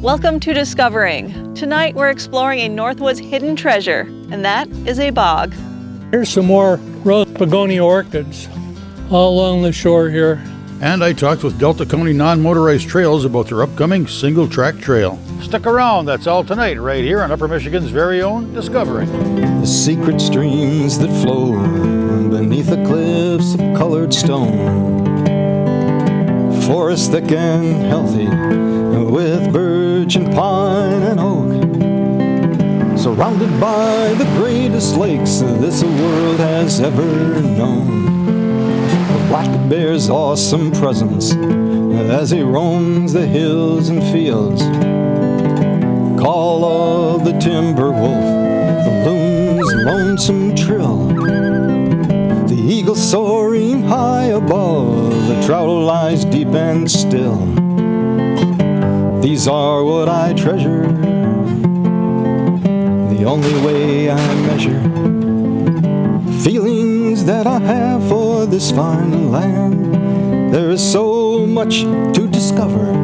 Welcome to Discovering. Tonight we're exploring a Northwoods hidden treasure, and that is a bog. Here's some more rose begonia orchids all along the shore here. And I talked with Delta County Non-Motorized Trails about their upcoming single-track trail. Stick around, that's all tonight, right here on Upper Michigan's very own Discovering. The secret streams that flow beneath the cliffs of colored stone. Forests thick and healthy with birch and pine and oak. Surrounded by the greatest lakes this world has ever known. The black bear's awesome presence as he roams the hills and fields. Call of the timber wolf, the loon's lonesome trill. The eagle soaring high above, the trout lies deep and still. These are what I treasure, the only way I measure feelings that I have for this fine land. There is so much to discover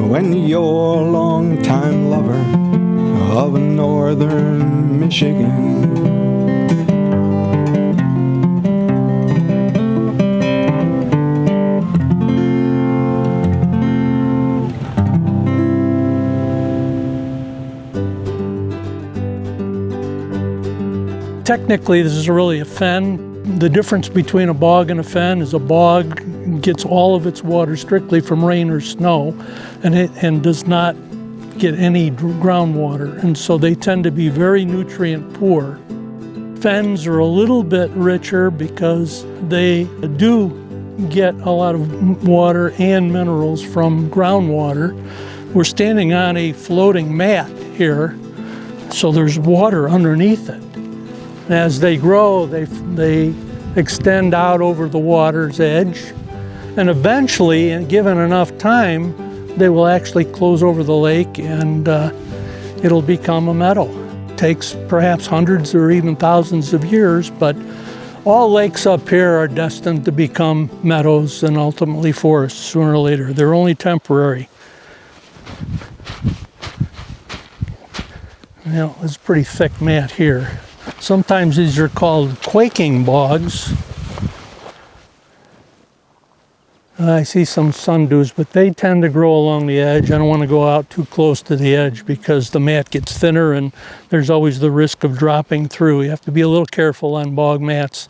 when you're a long-time lover of northern Michigan. Technically, this is really a fen. The difference between a bog and a fen is a bog gets all of its water strictly from rain or snow, and does not get any groundwater, and so they tend to be very nutrient poor. Fens are a little bit richer because they do get a lot of water and minerals from groundwater. We're standing on a floating mat here, so there's water underneath it. As they grow, they extend out over the water's edge, and eventually, given enough time, they will actually close over the lake and it'll become a meadow. It takes perhaps hundreds or even thousands of years, but all lakes up here are destined to become meadows and ultimately forests sooner or later. They're only temporary. Well, it's a pretty thick mat here. Sometimes these are called quaking bogs. I see some sundews, but they tend to grow along the edge. I don't want to go out too close to the edge because the mat gets thinner and there's always the risk of dropping through. You have to be a little careful on bog mats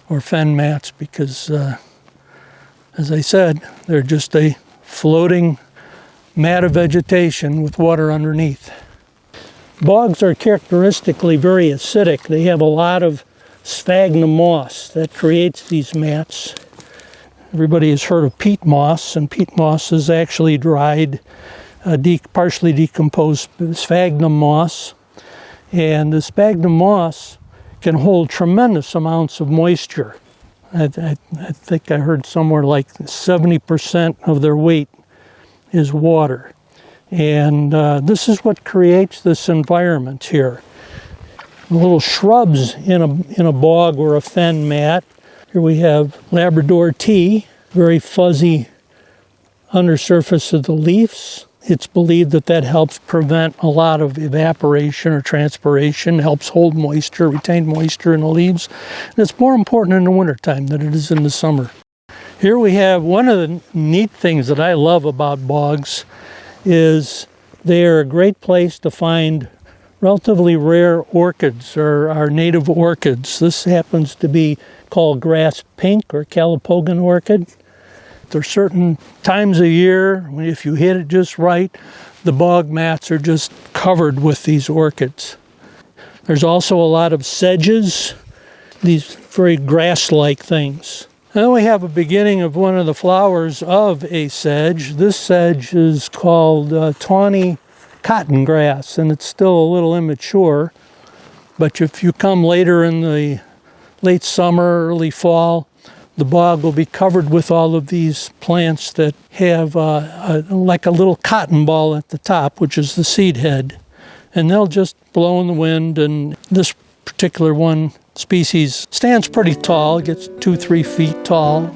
or fen mats because, as I said, they're just a floating mat of vegetation with water underneath. Bogs are characteristically very acidic. They have a lot of sphagnum moss that creates these mats. Everybody has heard of peat moss, and peat moss is actually dried, partially decomposed sphagnum moss. And the sphagnum moss can hold tremendous amounts of moisture. I think I heard somewhere like 70% of their weight is water. And this is what creates this environment here. Little shrubs in a bog or a fen mat. Here we have Labrador tea, very fuzzy undersurface of the leaves. It's believed that that helps prevent a lot of evaporation or transpiration, helps hold moisture, retain moisture in the leaves. And it's more important in the wintertime than it is in the summer. Here we have one of the neat things that I love about bogs is they are a great place to find relatively rare orchids or our native orchids. This happens to be called grass pink or Calipogan orchid. There are certain times of year, if you hit it just right, the bog mats are just covered with these orchids. There's also a lot of sedges, these very grass-like things. And then we have a beginning of one of the flowers of a sedge. This sedge is called tawny cotton grass, and it's still a little immature. But if you come later in the late summer, early fall, the bog will be covered with all of these plants that have like a little cotton ball at the top, which is the seed head. And they'll just blow in the wind, and this particular one species stands pretty tall. It gets 2-3 feet tall.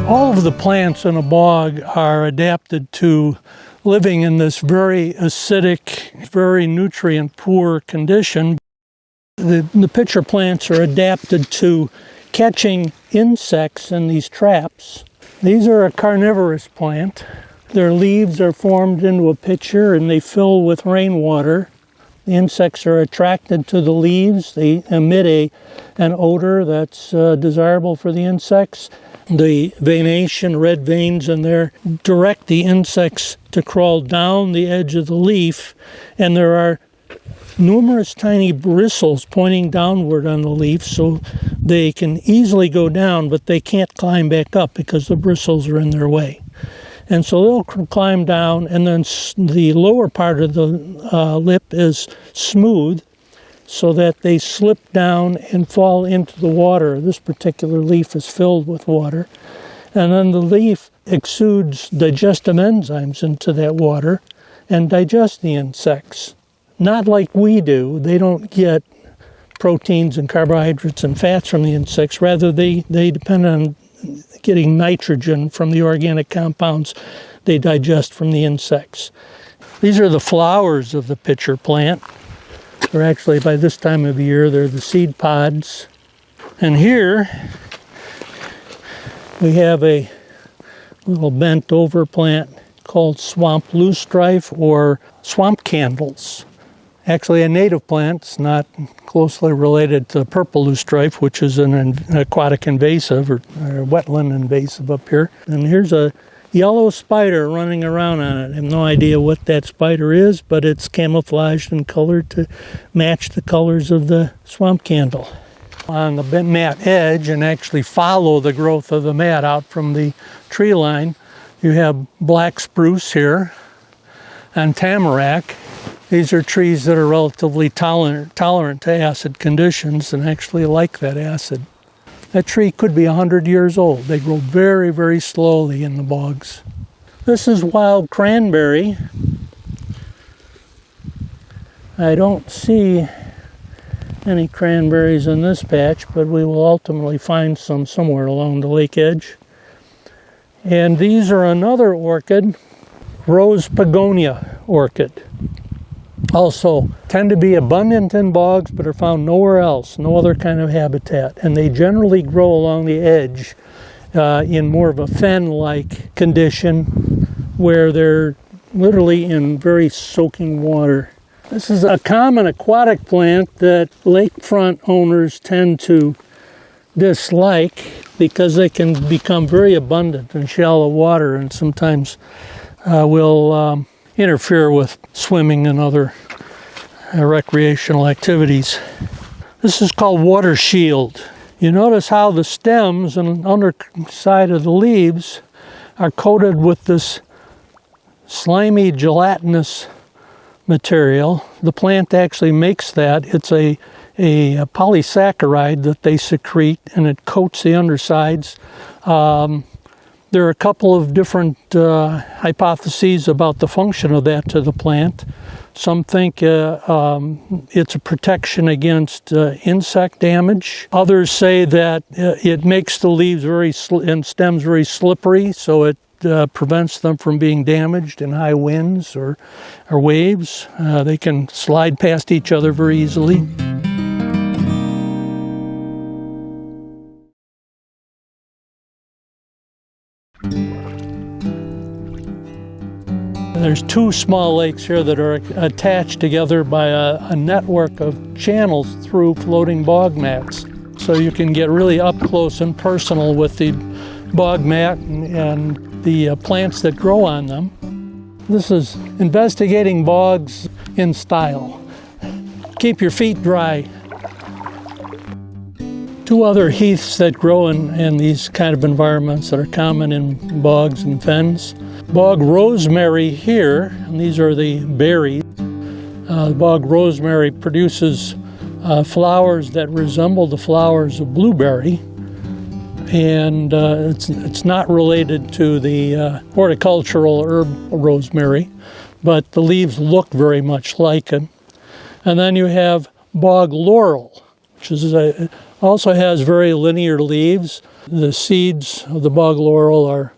All of the plants in a bog are adapted to living in this very acidic, very nutrient-poor condition. The pitcher plants are adapted to catching insects in these traps. These are a carnivorous plant. Their leaves are formed into a pitcher and they fill with rainwater. The insects are attracted to the leaves. They emit an odor that's desirable for the insects. The veination, red veins in there, direct the insects to crawl down the edge of the leaf, and there are numerous tiny bristles pointing downward on the leaf, so they can easily go down, but they can't climb back up because the bristles are in their way. And so they'll climb down, and then the lower part of the lip is smooth, so that they slip down and fall into the water. This particular leaf is filled with water. And then the leaf exudes digestive enzymes into that water and digests the insects. Not like we do. They don't get proteins and carbohydrates and fats from the insects. Rather, they depend on getting nitrogen from the organic compounds they digest from the insects. These are the flowers of the pitcher plant. They're actually, by this time of year, they're the seed pods. And here we have a little bent over plant called swamp loosestrife or swamp candles. Actually a native plant. It's not closely related to purple loosestrife, which is an aquatic invasive or wetland invasive up here. And here's a yellow spider running around on it. I have no idea what that spider is, but it's camouflaged and colored to match the colors of the swamp candle. On the mat edge, and actually follow the growth of the mat out from the tree line, you have black spruce here and tamarack. These are trees that are relatively tolerant to acid conditions and actually like that acid. That tree could be 100 years old. They grow very, very slowly in the bogs. This is wild cranberry. I don't see any cranberries in this patch, but we will ultimately find some somewhere along the lake edge. And these are another orchid, rose begonia orchid. Also tend to be abundant in bogs, but are found nowhere else, no other kind of habitat. And they generally grow along the edge in more of a fen-like condition where they're literally in very soaking water. This is a common aquatic plant that lakefront owners tend to dislike because they can become very abundant in shallow water and sometimes will interfere with swimming and other recreational activities. This is called water shield. You notice how the stems and underside of the leaves are coated with this slimy gelatinous material. The plant actually makes that. It's a polysaccharide that they secrete, and it coats the undersides. There are a couple of different hypotheses about the function of that to the plant. Some think it's a protection against insect damage. Others say that it makes the leaves and stems very slippery, so it prevents them from being damaged in high winds or waves. They can slide past each other very easily. There's two small lakes here that are attached together by a network of channels through floating bog mats. So you can get really up close and personal with the bog mat and the plants that grow on them. This is investigating bogs in style. Keep your feet dry. Two other heaths that grow in these kind of environments that are common in bogs and fens. Bog rosemary here, and these are the berries. Bog rosemary produces flowers that resemble the flowers of blueberry, and it's not related to the horticultural herb rosemary, but the leaves look very much like it. And then you have bog laurel, which is Also has very linear leaves. The seeds of the bog laurel are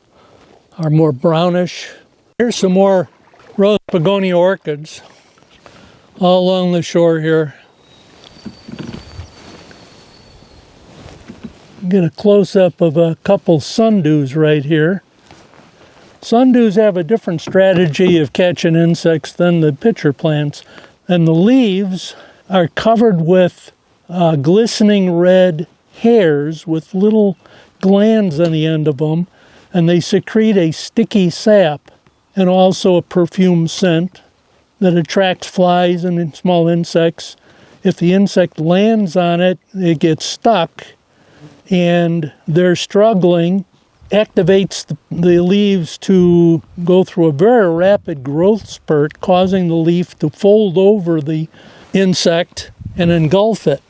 more brownish. Here's some more rose begonia orchids all along the shore here. Get a close-up of a couple sundews right here. Sundews have a different strategy of catching insects than the pitcher plants, and the leaves are covered with glistening red hairs with little glands on the end of them, and they secrete a sticky sap and also a perfume scent that attracts flies and small insects. If the insect lands on it, it gets stuck, and they're struggling, activates the leaves to go through a very rapid growth spurt, causing the leaf to fold over the insect and engulf it.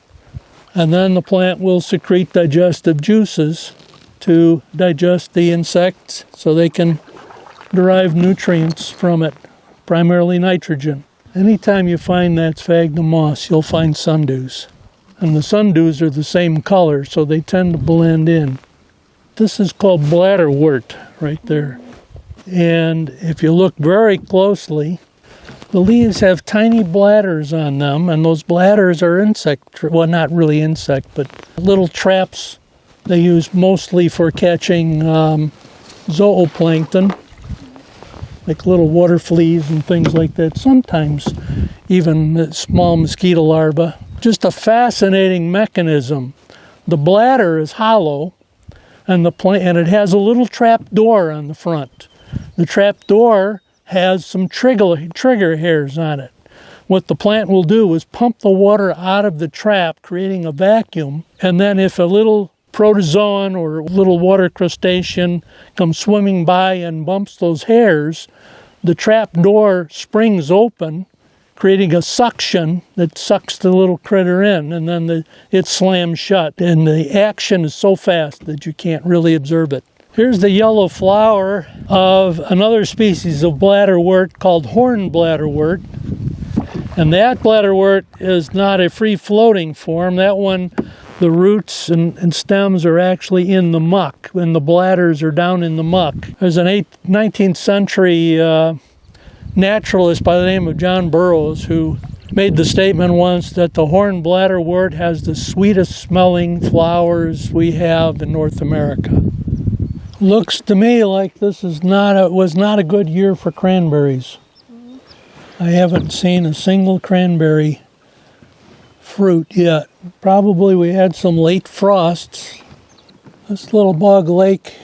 And then the plant will secrete digestive juices to digest the insects so they can derive nutrients from it, primarily nitrogen. Anytime you find that sphagnum moss, you'll find sundews. And the sundews are the same color, so they tend to blend in. This is called bladderwort right there. And if you look very closely, the leaves have tiny bladders on them, and those bladders are well, not really insect, but little traps they use mostly for catching zooplankton, like little water fleas and things like that, sometimes even small mosquito larvae. Just a fascinating mechanism. The bladder is hollow, and it has a little trap door on the front. The trap door has some trigger hairs on it. What the plant will do is pump the water out of the trap, creating a vacuum, and then if a little protozoan or a little water crustacean comes swimming by and bumps those hairs, the trap door springs open, creating a suction that sucks the little critter in, and then it slams shut. And the action is so fast that you can't really observe it. Here's the yellow flower of another species of bladderwort called horn bladderwort. And that bladderwort is not a free-floating form. That one, the roots and stems are actually in the muck, and the bladders are down in the muck. There's an 19th century naturalist by the name of John Burroughs who made the statement once that the horn bladderwort has the sweetest smelling flowers we have in North America. Looks to me like this was not a good year for cranberries. I haven't seen a single cranberry fruit yet. Probably we had some late frosts. This little bog lake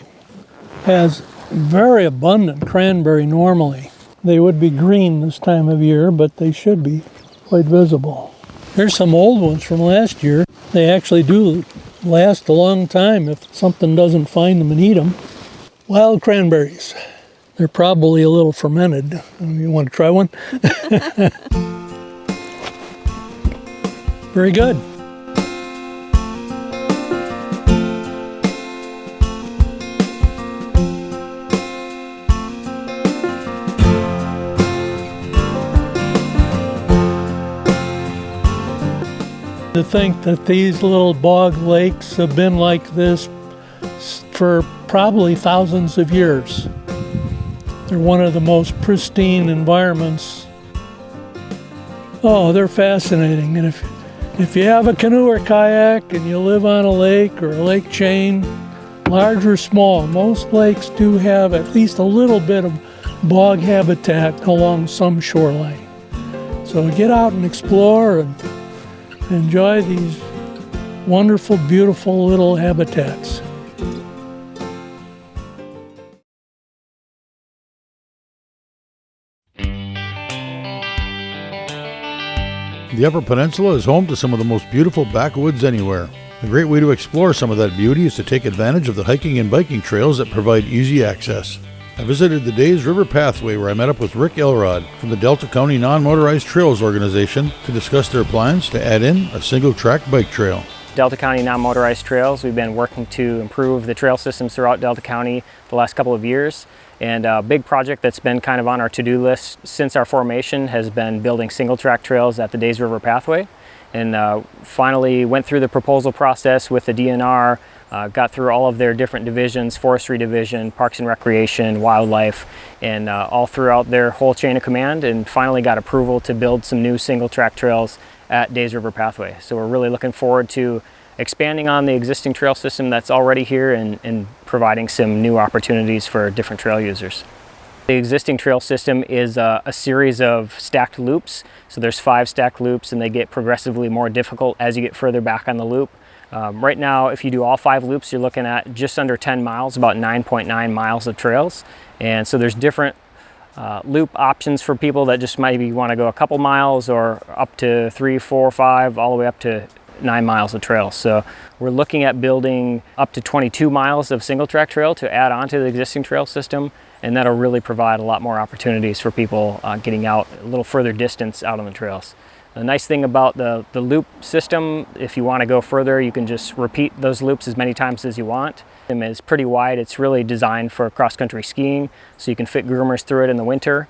has very abundant cranberry normally. They would be green this time of year, but they should be quite visible. Here's some old ones from last year. They actually do last a long time if something doesn't find them and eat them. Wild cranberries. They're probably a little fermented. You want to try one? Very good. To think that these little bog lakes have been like this for probably thousands of years. They're one of the most pristine environments. Oh, they're fascinating. And if you have a canoe or kayak and you live on a lake or a lake chain, large or small, most lakes do have at least a little bit of bog habitat along some shoreline. So get out and explore and enjoy these wonderful, beautiful little habitats. The Upper Peninsula is home to some of the most beautiful backwoods anywhere. A great way to explore some of that beauty is to take advantage of the hiking and biking trails that provide easy access. I visited the Days River Pathway where I met up with Rick Elrod from the Delta County Non-Motorized Trails organization to discuss their plans to add in a single-track bike trail. Delta County Non-Motorized Trails, we've been working to improve the trail systems throughout Delta County the last couple of years. And a big project that's been kind of on our to-do list since our formation has been building single-track trails at the Days River Pathway. and finally went through the proposal process with the DNR, got through all of their different divisions, Forestry Division, Parks and Recreation, Wildlife, and all throughout their whole chain of command, and finally got approval to build some new single track trails at Days River Pathway. So we're really looking forward to expanding on the existing trail system that's already here and providing some new opportunities for different trail users. The existing trail system is a series of stacked loops. So there's 5 stacked loops, and they get progressively more difficult as you get further back on the loop. Right now, if you do all 5 loops, you're looking at just under 10 miles, about 9.9 miles of trails. And so there's different loop options for people that just maybe want to go a couple miles, or up to 3, 4, 5, all the way up to 9 miles of trail. So we're looking at building up to 22 miles of single track trail to add on to the existing trail system, and that'll really provide a lot more opportunities for people getting out a little further distance out on the trails. The nice thing about the loop system, if you want to go further, you can just repeat those loops as many times as you want. It is pretty wide. It's really designed for cross-country skiing, so you can fit groomers through it in the winter.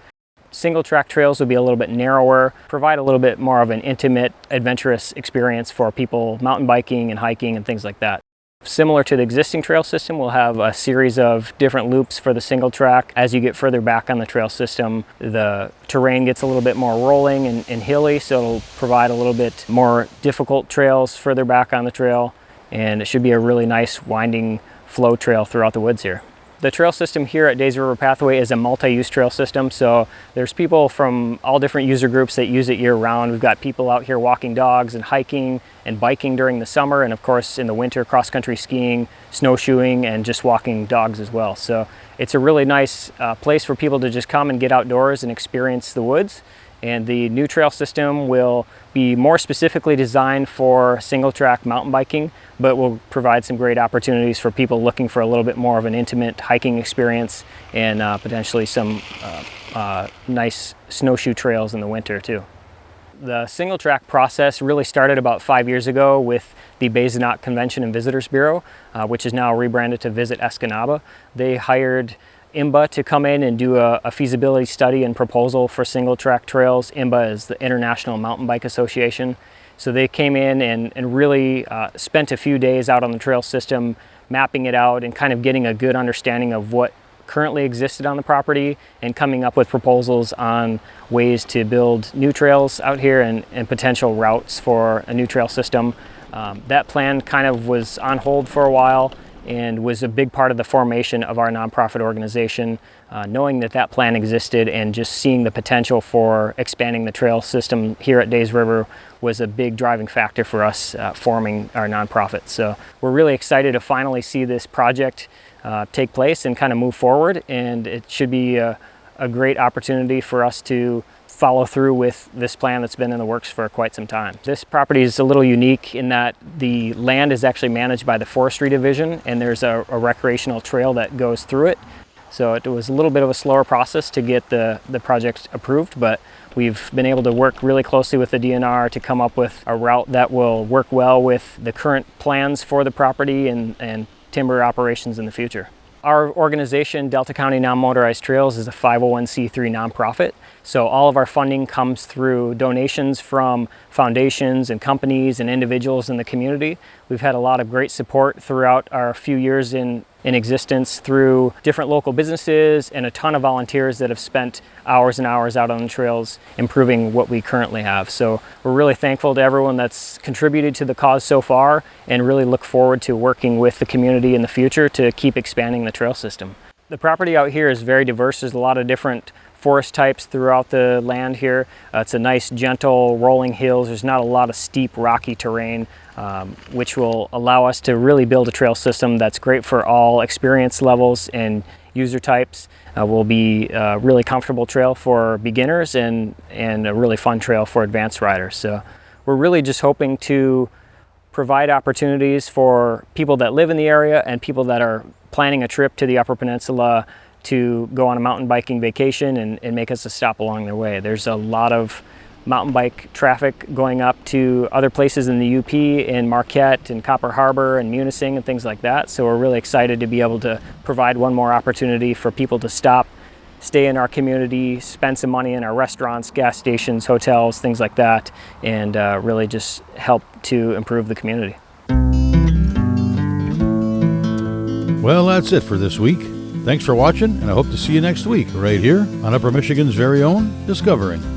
Single track trails will be a little bit narrower, provide a little bit more of an intimate, adventurous experience for people mountain biking and hiking and things like that. Similar to the existing trail system, we'll have a series of different loops for the single track. As you get further back on the trail system, the terrain gets a little bit more rolling and hilly, so it'll provide a little bit more difficult trails further back on the trail, and it should be a really nice winding flow trail throughout the woods here. The trail system here at Days River Pathway is a multi-use trail system, so there's people from all different user groups that use it year-round. We've got people out here walking dogs and hiking and biking during the summer, and of course in the winter, cross-country skiing, snowshoeing, and just walking dogs as well. So it's a really nice place for people to just come and get outdoors and experience the woods. And the new trail system will be more specifically designed for single track mountain biking, but will provide some great opportunities for people looking for a little bit more of an intimate hiking experience, and potentially some nice snowshoe trails in the winter too. The single track process really started about 5 years ago with the Bazenot Convention and Visitors Bureau, which is now rebranded to Visit Escanaba. They hired IMBA to come in and do a feasibility study and proposal for single track trails. IMBA is the International Mountain Bike Association. So they came in and really spent a few days out on the trail system, mapping it out and kind of getting a good understanding of what currently existed on the property, and coming up with proposals on ways to build new trails out here and potential routes for a new trail system. That plan kind of was on hold for a while, and was a big part of the formation of our nonprofit organization. Knowing that that plan existed and just seeing the potential for expanding the trail system here at Days River was a big driving factor for us forming our nonprofit. So we're really excited to finally see this project take place and kind of move forward, and it should be a great opportunity for us to follow through with this plan that's been in the works for quite some time. This property is a little unique in that the land is actually managed by the Forestry Division, and there's a recreational trail that goes through it. So it was a little bit of a slower process to get the project approved, but we've been able to work really closely with the DNR to come up with a route that will work well with the current plans for the property and timber operations in the future. Our organization, Delta County Non-Motorized Trails, is a 501c3 nonprofit. So all of our funding comes through donations from foundations and companies and individuals in the community. We've had a lot of great support throughout our few years in existence through different local businesses and a ton of volunteers that have spent hours and hours out on the trails improving what we currently have. So we're really thankful to everyone that's contributed to the cause so far, and really look forward to working with the community in the future to keep expanding the trail system. The property out here is very diverse. There's a lot of different forest types throughout the land here. It's a nice, gentle, rolling hills. There's not a lot of steep, rocky terrain, which will allow us to really build a trail system that's great for all experience levels and user types. Will be a really comfortable trail for beginners and a really fun trail for advanced riders. So we're really just hoping to provide opportunities for people that live in the area and people that are planning a trip to the Upper Peninsula to go on a mountain biking vacation and make us a stop along their way. There's a lot of mountain bike traffic going up to other places in the UP, in Marquette and Copper Harbor and Munising and things like that. So we're really excited to be able to provide one more opportunity for people to stop, stay in our community, spend some money in our restaurants, gas stations, hotels, things like that, and really just help to improve the community. Well, that's it for this week. Thanks for watching, and I hope to see you next week right here on Upper Michigan's very own Discovering.